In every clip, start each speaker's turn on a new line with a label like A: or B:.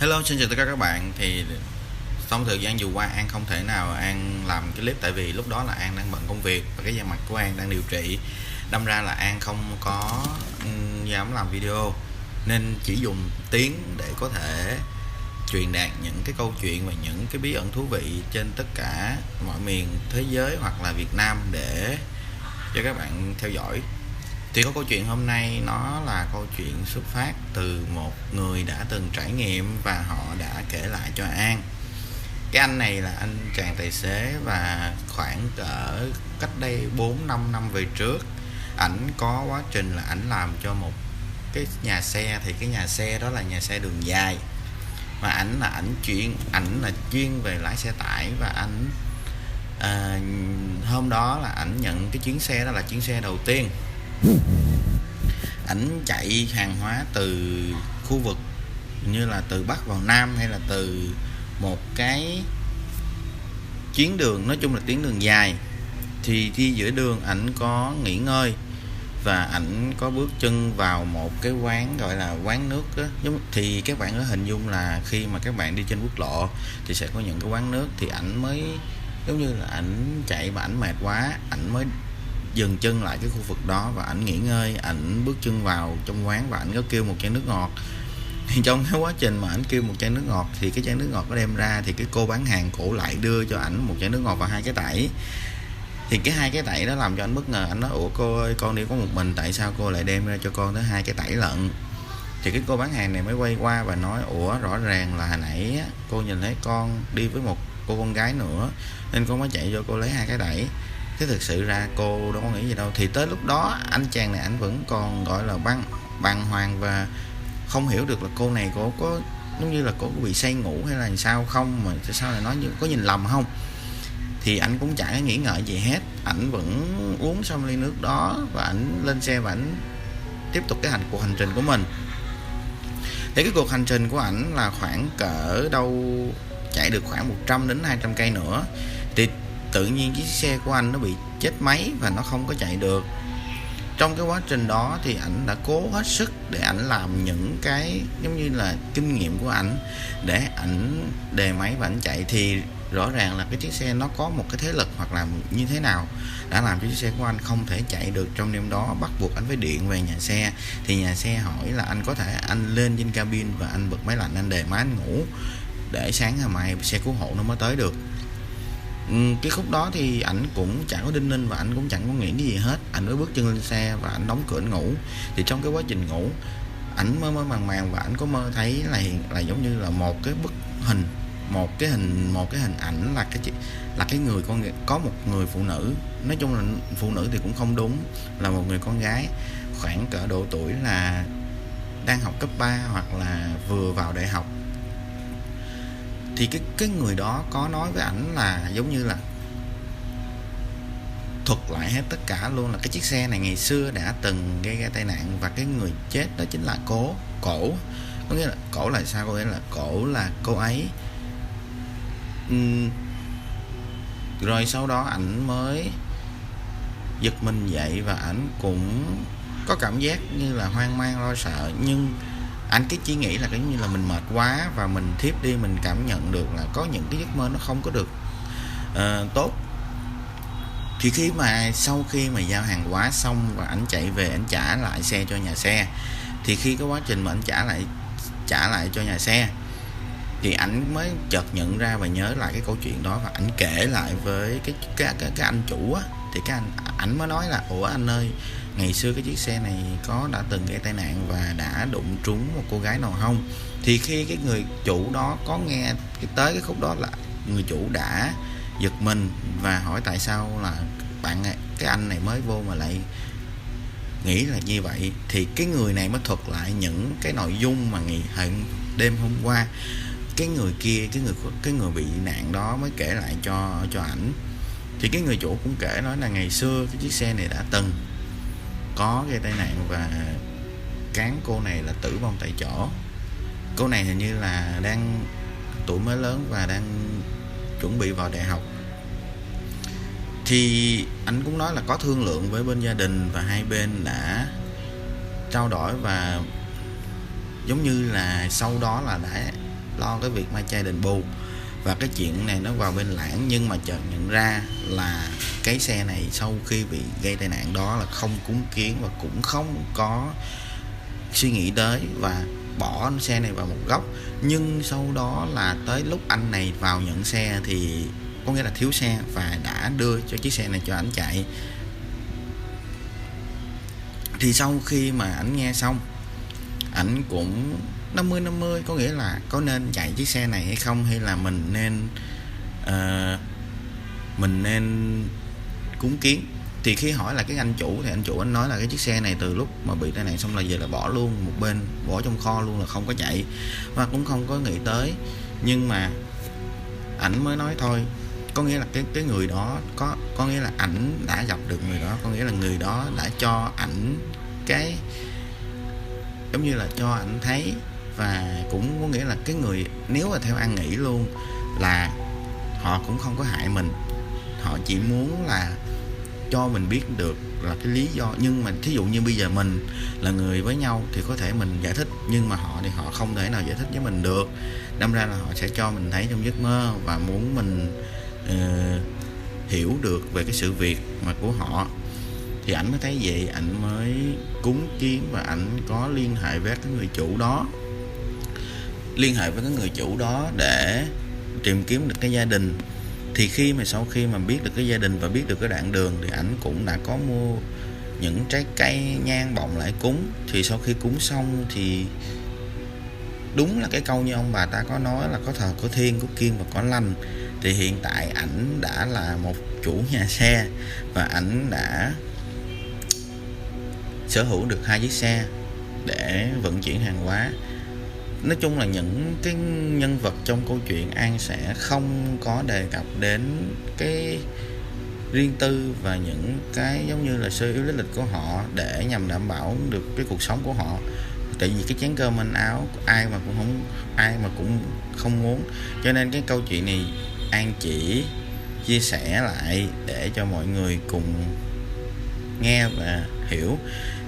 A: Hello, xin chào tất cả các bạn. Thì trong thời gian vừa qua An không thể nào An làm cái clip, tại vì lúc đó là An đang bận công việc và cái da mặt của An đang điều trị. Đâm ra là An không có dám làm video, nên chỉ dùng tiếng để có thể truyền đạt những cái câu chuyện và những cái bí ẩn thú vị trên tất cả mọi miền thế giới hoặc là Việt Nam để cho các bạn theo dõi. Thì có câu chuyện hôm nay, nó là câu chuyện xuất phát từ một người đã từng trải nghiệm và họ đã kể lại cho An. Cái anh này là anh chàng tài xế, và khoảng cỡ cách đây 4-5 năm về trước, ảnh có quá trình là ảnh làm cho một cái nhà xe. Thì cái nhà xe đó là nhà xe đường dài, mà ảnh là chuyên về lái xe tải. Và ảnh hôm đó là ảnh nhận cái chuyến xe đó là chuyến xe đầu tiên. Ảnh chạy hàng hóa từ khu vực như là từ Bắc vào Nam, hay là từ một cái chuyến đường, nói chung là tuyến đường dài. Thì khi giữa đường ảnh có nghỉ ngơi và ảnh có bước chân vào một cái quán gọi là quán nước á. Thì các bạn có hình dung là khi mà các bạn đi trên quốc lộ thì sẽ có những cái quán nước. Thì ảnh mới giống như là ảnh chạy mà ảnh mệt quá, ảnh mới dừng chân lại cái khu vực đó và ảnh nghỉ ngơi. Ảnh bước chân vào trong quán và ảnh có kêu một chai nước ngọt. Thì trong cái quá trình mà ảnh kêu một chai nước ngọt thì cái chai nước ngọt nó đem ra, thì cái cô bán hàng cổ lại đưa cho ảnh một chai nước ngọt và 2 cái tẩy. Thì cái 2 cái tẩy đó làm cho anh bất ngờ. Anh nói: "Ủa cô ơi, con đi có một mình, tại sao cô lại đem ra cho con tới 2 cái tẩy lận?" Thì cái cô bán hàng này mới quay qua và nói: "Ủa, rõ ràng là hồi nãy cô nhìn thấy con đi với một cô con gái nữa, nên con mới chạy vô cô lấy 2 cái tẩy. Thế thực sự ra cô đâu có nghĩ gì đâu." Thì tới lúc đó anh chàng này anh vẫn còn gọi là bàng hoàng và không hiểu được là cô này cô có giống như là cô có bị say ngủ hay là sao không, mà sao lại nói như có nhìn lầm không. Thì anh cũng chẳng nghĩ ngợi gì hết, ảnh vẫn uống xong ly nước đó và ảnh lên xe và ảnh tiếp tục cuộc hành trình của mình. Thì cái cuộc hành trình của ảnh là khoảng cỡ đâu chạy được khoảng 100 đến 200 cây nữa, thì tự nhiên chiếc xe của anh nó bị chết máy và nó không có chạy được. Trong cái quá trình đó thì ảnh đã cố hết sức để ảnh làm những cái giống như là kinh nghiệm của ảnh để ảnh đề máy và ảnh chạy. Thì rõ ràng là cái chiếc xe nó có một cái thế lực hoặc là như thế nào đã làm cho chiếc xe của anh không thể chạy được trong đêm đó, bắt buộc anh phải điện về nhà xe. Thì nhà xe hỏi là anh có thể anh lên trên cabin và anh bật máy lạnh, anh đề máy anh ngủ để sáng ngày mai xe cứu hộ nó mới tới được. Cái khúc đó thì ảnh cũng chẳng có đinh ninh và ảnh cũng chẳng có nghĩ cái gì hết. Ảnh mới bước chân lên xe và ảnh đóng cửa ảnh ngủ. Thì trong cái quá trình ngủ, ảnh mơ màng màng và ảnh có mơ thấy là giống như là một cái bức hình, một cái hình ảnh là cái người có một người phụ nữ. Nói chung là phụ nữ thì cũng không đúng, là một người con gái khoảng cỡ độ tuổi là đang học cấp 3 hoặc là vừa vào đại học. Thì cái người đó có nói với ảnh là giống như là thuật lại hết tất cả luôn, là cái chiếc xe này ngày xưa đã từng gây ra tai nạn và cái người chết đó chính là cổ. Có nghĩa là cổ là sao? Có nghĩa là cổ là cô ấy. Rồi sau đó ảnh mới giật mình dậy và ảnh cũng có cảm giác như là hoang mang lo sợ, nhưng anh cứ chỉ nghĩ là giống như là mình mệt quá và mình thiếp đi. Mình cảm nhận được là có những cái giấc mơ nó không có được tốt. Thì sau khi mà giao hàng hóa xong và anh chạy về, anh trả lại xe cho nhà xe, thì khi cái quá trình mà anh trả lại cho nhà xe thì ảnh mới chợt nhận ra và nhớ lại cái câu chuyện đó, và ảnh kể lại với cái anh chủ á. Thì ảnh mới nói là: "Ủa anh ơi, ngày xưa cái chiếc xe này có đã từng gây tai nạn và đã đụng trúng một cô gái nào không?" Thì khi cái người chủ đó có nghe tới cái khúc đó là người chủ đã giật mình và hỏi tại sao là cái anh này mới vô mà lại nghĩ là như vậy. Thì cái người này mới thuật lại những cái nội dung mà đêm hôm qua cái người kia, cái người bị nạn đó mới kể lại cho ảnh. Thì cái người chủ cũng kể nói là ngày xưa cái chiếc xe này đã từng có gây tai nạn và cán cô này là tử vong tại chỗ. Cô này hình như là đang tuổi mới lớn và đang chuẩn bị vào đại học. Thì anh cũng nói là có thương lượng với bên gia đình và hai bên đã trao đổi, và giống như là sau đó là đã lo cái việc mai chay đền bù. Và cái chuyện này nó vào bên lãng, nhưng mà chợt nhận ra là cái xe này sau khi bị gây tai nạn đó là không cúng kiến và cũng không có suy nghĩ tới và bỏ xe này vào một góc. Nhưng sau đó là tới lúc anh này vào nhận xe thì có nghĩa là thiếu xe và đã đưa cho chiếc xe này cho ảnh chạy. Thì sau khi mà ảnh nghe xong, ảnh cũng 50-50, có nghĩa là có nên chạy chiếc xe này hay không, hay là mình nên cúng kiến. Thì khi hỏi là cái anh chủ thì anh chủ anh nói là cái chiếc xe này từ lúc mà bị tai nạn xong là về là bỏ luôn một bên, bỏ trong kho luôn, là không có chạy và cũng không có nghĩ tới. Nhưng mà ảnh mới nói thôi, có nghĩa là cái người đó có nghĩa là ảnh đã gặp được người đó, có nghĩa là người đó đã cho ảnh cái giống như là cho ảnh thấy. Và cũng có nghĩa là cái người, nếu mà theo An nghĩ luôn là họ cũng không có hại mình, họ chỉ muốn là cho mình biết được là cái lý do. Nhưng mà thí dụ như bây giờ mình là người với nhau thì có thể mình giải thích, nhưng mà họ thì họ không thể nào giải thích với mình được, đâm ra là họ sẽ cho mình thấy trong giấc mơ và muốn mình hiểu được về cái sự việc mà của họ. Thì ảnh mới thấy vậy, ảnh mới cúng kiến và ảnh có liên hệ với cái người chủ đó, để tìm kiếm được cái gia đình. Thì khi mà sau khi mà biết được cái gia đình và biết được cái đoạn đường thì ảnh cũng đã có mua những trái cây nhang bọng lại cúng. Thì sau khi cúng xong thì đúng là cái câu như ông bà ta có nói là có thờ có thiên, có kiêng và có lành. Thì hiện tại ảnh đã là một chủ nhà xe và ảnh đã sở hữu được 2 chiếc xe để vận chuyển hàng hóa. Nói chung là những cái nhân vật trong câu chuyện An sẽ không có đề cập đến cái riêng tư và những cái giống như là sơ yếu lý lịch của họ để nhằm đảm bảo được cái cuộc sống của họ. Tại vì cái chén cơm manh áo ai mà cũng không muốn. Cho nên cái câu chuyện này An chỉ chia sẻ lại để cho mọi người cùng nghe và hiểu.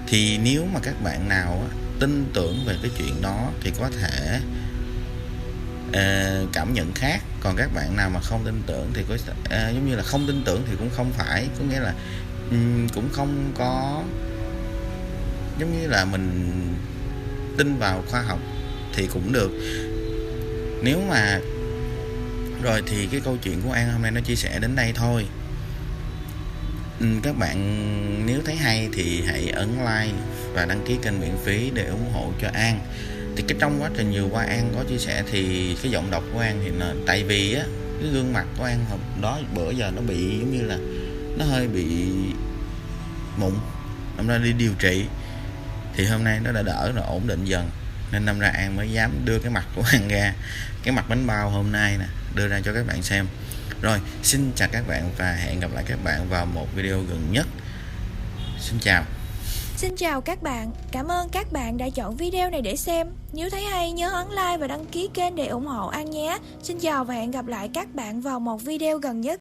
A: Thì nếu mà các bạn nào tin tưởng về cái chuyện đó thì có thể cảm nhận khác. Còn các bạn nào mà không tin tưởng thì có giống như là không tin tưởng thì cũng không phải, có nghĩa là cũng không có giống như là mình tin vào khoa học thì cũng được. Nếu mà rồi thì cái câu chuyện của An hôm nay nó chia sẻ đến đây thôi. Các bạn nếu thấy hay thì hãy ấn like và đăng ký kênh miễn phí để ủng hộ cho An. Thì cái trong quá trình vừa qua An có chia sẻ thì cái giọng đọc của An thì tại vì á cái gương mặt của An hôm đó bữa giờ nó bị giống như là nó hơi bị mụn, đâm ra đi điều trị thì hôm nay nó đã đỡ rồi, ổn định dần, nên đâm ra An mới dám đưa cái mặt của An ra, cái mặt bánh bao hôm nay nè, đưa ra cho các bạn xem. Rồi, xin chào các bạn và hẹn gặp lại các bạn vào một video gần nhất. Xin chào.
B: Xin chào các bạn, cảm ơn các bạn đã chọn video này để xem. Nếu thấy hay nhớ ấn like và đăng ký kênh để ủng hộ An nhé. Xin chào và hẹn gặp lại các bạn vào một video gần nhất.